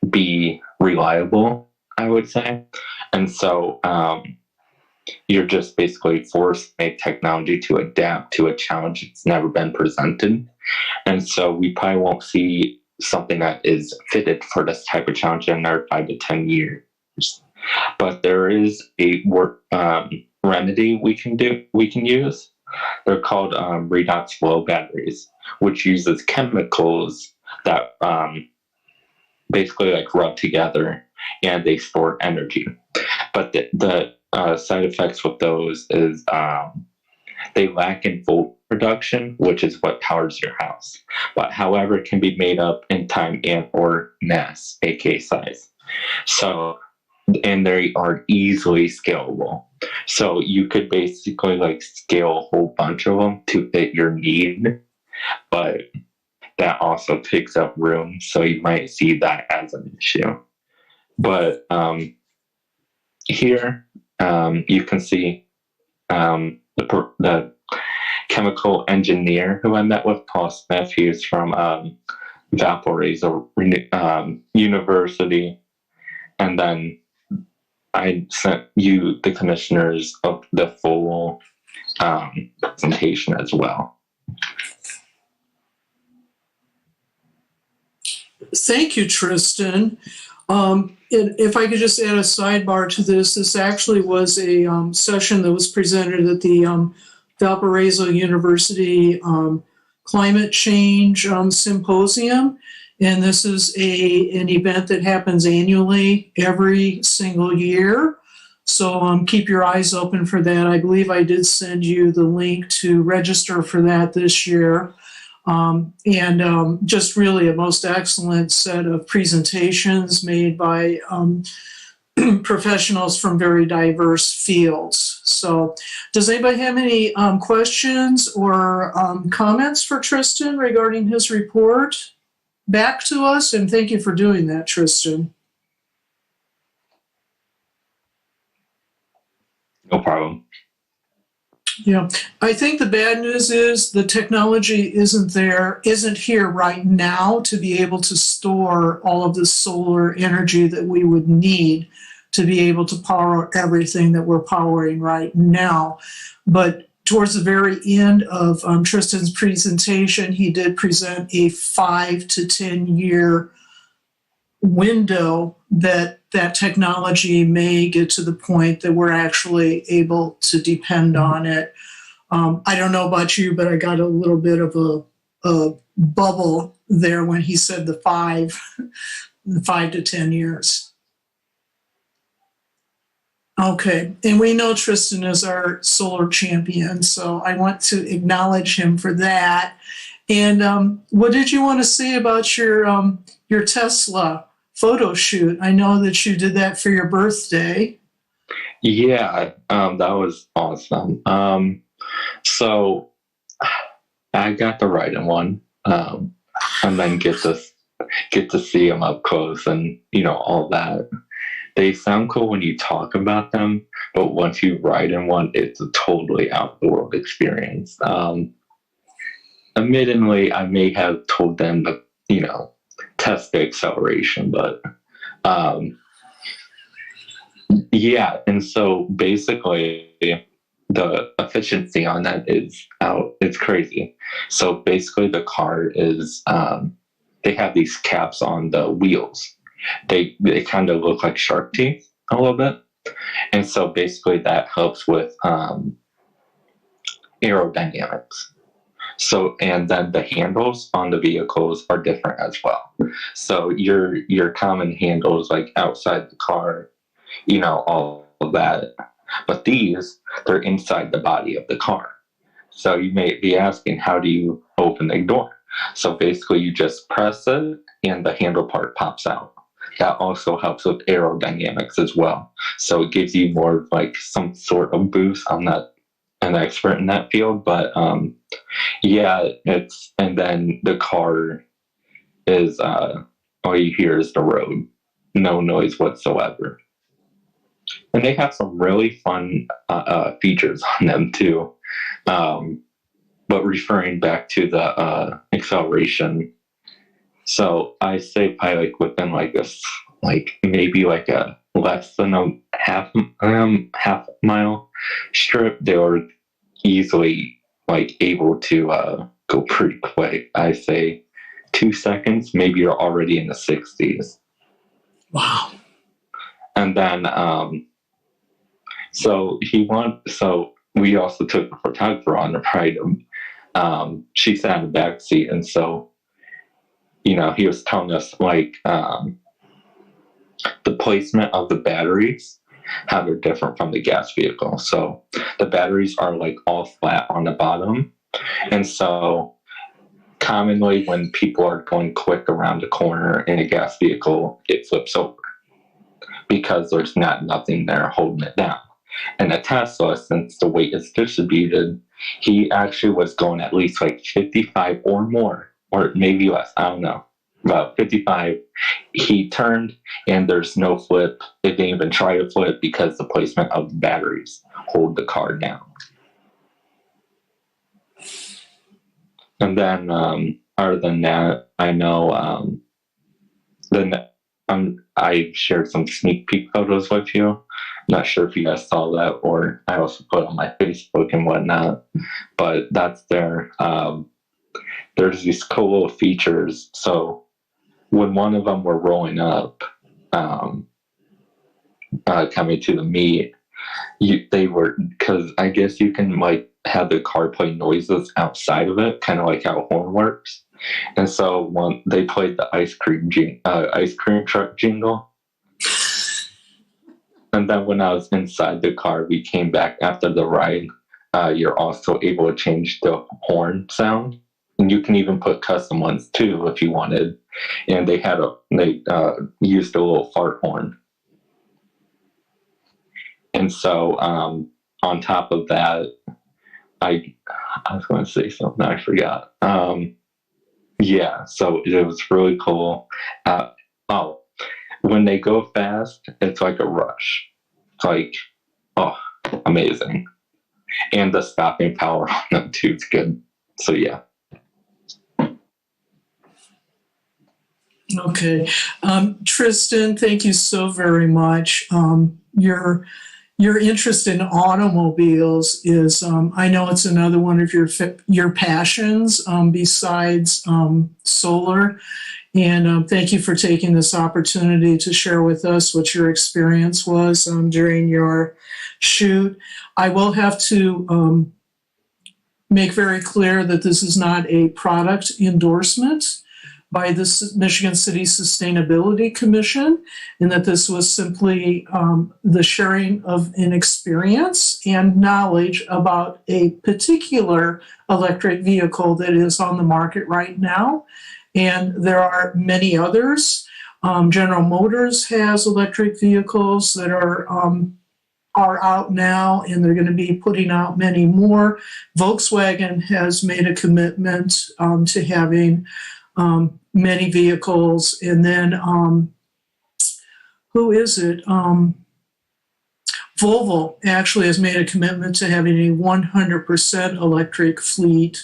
be reliable, I would say. And so you're just basically forced to make technology to adapt to a challenge that's never been presented. And so we probably won't see something that is fitted for this type of challenge in another 5 to 10 years. But there is a remedy we can use. They're called Redox flow batteries, which uses chemicals that basically like rub together, and they store energy. But the side effects with those is they lack in volt production, which is what powers your house. But however, it can be made up in time and or mass, aka size. So, and they are easily scalable. So you could basically like scale a whole bunch of them to fit your need, but that also takes up room. So you might see that as an issue. But here you can see the chemical engineer who I met with, Paul Smith. He is from Valparaiso University. And then I sent you the commissioners of the full presentation as well. Thank you, Tristan. If I could just add a sidebar to this, this actually was a session that was presented at the Valparaiso University Climate Change Symposium. And this is an event that happens annually every single year. So keep your eyes open for that. I believe I did send you the link to register for that this year. And just really a most excellent set of presentations made by professionals from very diverse fields. So does anybody have any questions or comments for Tristan regarding his report back to us? And thank you for doing that, Tristan. No problem. Yeah, I think the bad news is the technology isn't here right now to be able to store all of the solar energy that we would need to be able to power everything that we're powering right now. But towards the very end of Tristan's presentation, he did present a 5 to 10 year window that technology may get to the point that we're actually able to depend on it. I don't know about you, but I got a little bit of a bubble there when he said the 5 to 10 years. Okay, and we know Tristan is our solar champion, so I want to acknowledge him for that. And what did you want to say about your Tesla photo shoot? I know that you did that for your birthday. Yeah, that was awesome. So I got to ride in one, and then get to see them up close, and all that. They sound cool when you talk about them, but once you ride in one, it's a totally out the world experience. Admittedly, I may have told them to, test the acceleration, but Yeah, and so basically the efficiency on that is out. It's crazy. So basically the car is they have these caps on the wheels. They kind of look like shark teeth a little bit. And so basically that helps with aerodynamics. So, and then the handles on the vehicles are different as well. So your common handles like outside the car, you know, all of that. But these, they're inside the body of the car. So you may be asking, how do you open the door? So basically you just press it and the handle part pops out. That also helps with aerodynamics as well. So it gives you more of like some sort of boost. I'm not an expert in that field, but yeah, it's, and then the car is, all you hear is the road, no noise whatsoever. And they have some really fun features on them too. But referring back to the acceleration, so I say probably like within like this, like maybe like a less than a half mile strip, they were easily like able to go pretty quick. I say 2 seconds, maybe you're already in the 60s. Wow. And then so we also took the photographer on the ride. She sat in the back seat, and so, you know, he was telling us like the placement of the batteries, how they're different from the gas vehicle. So the batteries are like all flat on the bottom, and so commonly when people are going quick around the corner in a gas vehicle, it flips over because there's nothing there holding it down. And a Tesla, since the weight is distributed, he actually was going at least like 55 or more, or maybe less, I don't know, about 55. He turned and there's no flip. It didn't even try to flip because the placement of the batteries hold the car down. And then other than that, I know I shared some sneak peek photos with you. Not sure if you guys saw that, or I also put on my Facebook and whatnot. But that's there. There's these cool little features. So when one of them were rolling up, coming to the meet, they were, because I guess you can like have the car play noises outside of it, kind of like how a horn works. And so when they played the ice cream truck jingle. And then when I was inside the car, we came back after the ride. You're also able to change the horn sound, and you can even put custom ones too if you wanted. And they used a little fart horn. And so on top of that, I was going to say something, I forgot. Yeah, so it was really cool. When they go fast, it's like a rush. It's like, oh, amazing. And the stopping power on them too is good. So yeah. Okay. Tristan, thank you so very much. Your interest in automobiles is, I know it's another one of your passions besides solar. And thank you for taking this opportunity to share with us what your experience was during your shoot. I will have to make very clear that this is not a product endorsement by the Michigan City Sustainability Commission, and that this was simply the sharing of an experience and knowledge about a particular electric vehicle that is on the market right now. And there are many others. General Motors has electric vehicles that are out now, and they're going to be putting out many more. Volkswagen has made a commitment to having many vehicles. And then who is it? Volvo actually has made a commitment to having a 100% electric fleet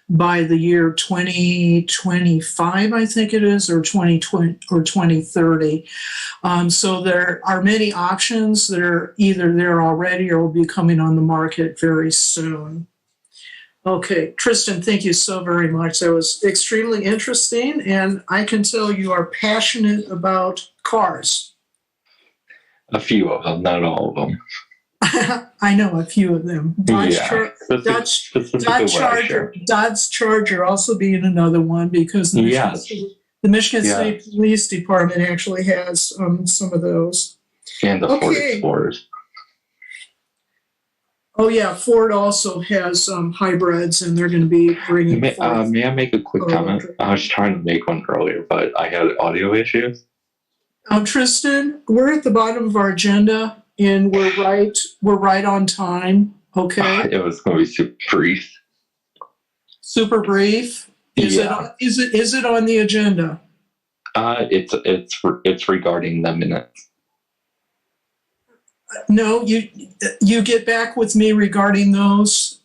by the year 2025, I think it is, or 2020 or 2030. So there are many options that are either there already or will be coming on the market very soon. Okay, Tristan, thank you so very much. That was extremely interesting, and I can tell you are passionate about cars. A few of them, not all of them. I know a few of them. Dodge Charger also being another one, because the Michigan State Police Department actually has some of those. And the Ford Explorers. Oh yeah, Ford also has hybrids, and they're going to be bringing. May I make a quick comment? I was trying to make one earlier, but I had audio issues. Tristan, we're at the bottom of our agenda, and we're right on time. Okay. It was going to be super brief. Super brief. Is it on the agenda? It's regarding the minutes. No, you get back with me regarding those.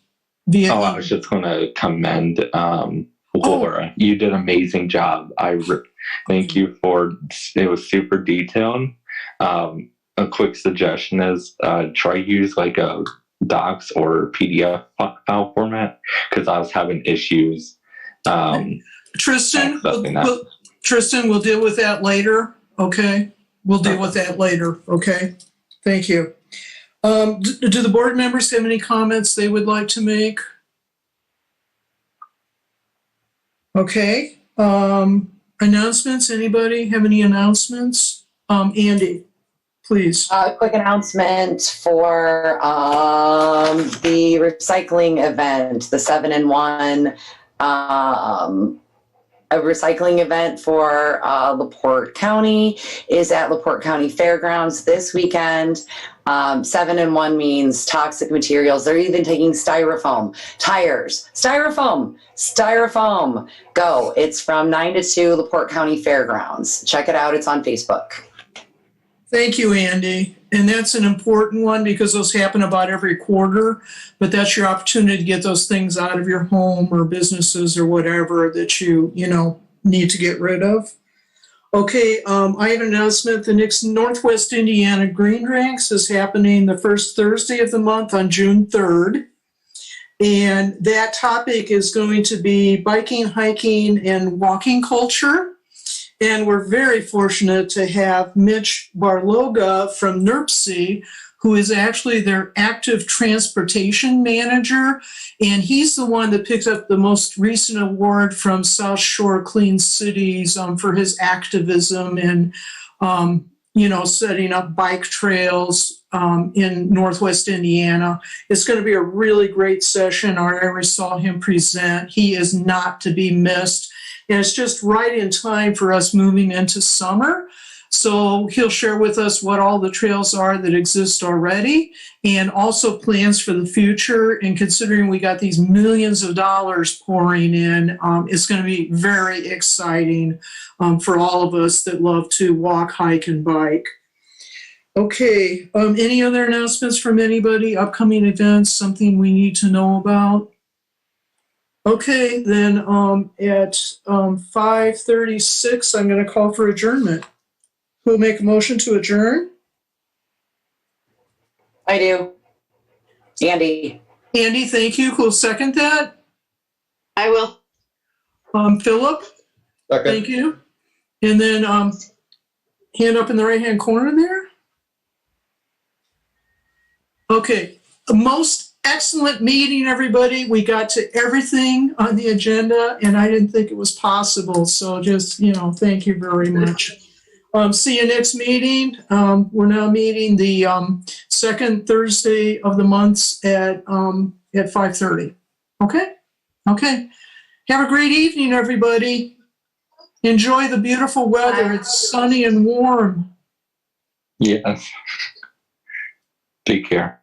I was just going to commend Laura. You did an amazing job. Thank you for it. Was super detailed. A quick suggestion is try use like a docs or PDF file format, because I was having issues. Tristan, we'll deal with that later. Okay, we'll deal with that later. Okay, thank you. Do the board members have any comments they would like to make? Okay. Announcements? Anybody have any announcements? Andy, please. Quick announcement for the recycling event, the 7-in-1, a recycling event for LaPorte County is at LaPorte County Fairgrounds this weekend. 7-in-1 means toxic materials. They're even taking styrofoam, tires, styrofoam. Go. It's from 9 to 2, LaPorte County Fairgrounds. Check it out. It's on Facebook. Thank you, Andy. And that's an important one, because those happen about every quarter, but that's your opportunity to get those things out of your home or businesses or whatever that you need to get rid of. Okay, I have an announcement. The next Northwest Indiana Green Drinks is happening the first Thursday of the month on June 3rd. And that topic is going to be biking, hiking, and walking culture. And we're very fortunate to have Mitch Barloga from NERPC, who is actually their active transportation manager. And he's the one that picked up the most recent award from South Shore Clean Cities for his activism and, setting up bike trails in Northwest Indiana. It's going to be a really great session. I already saw him present. He is not to be missed. And it's just right in time for us moving into summer. So he'll share with us what all the trails are that exist already, and also plans for the future. And considering we got these millions of dollars pouring in, it's going to be very exciting for all of us that love to walk, hike, and bike. Okay, any other announcements from anybody? Upcoming events, something we need to know about? Okay, then at 5:36, I'm going to call for adjournment. Who will make a motion to adjourn? I do. Andy. Andy, thank you. Who will second that? I will. Philip? Okay. Thank you. And then hand up in the right-hand corner there. Okay, most excellent meeting, everybody. We got to everything on the agenda, and I didn't think it was possible. So just, thank you very much. See you next meeting. We're now meeting the second Thursday of the month at 5:30. Okay? Okay. Have a great evening, everybody. Enjoy the beautiful weather. It's sunny and warm. Yes. Take care.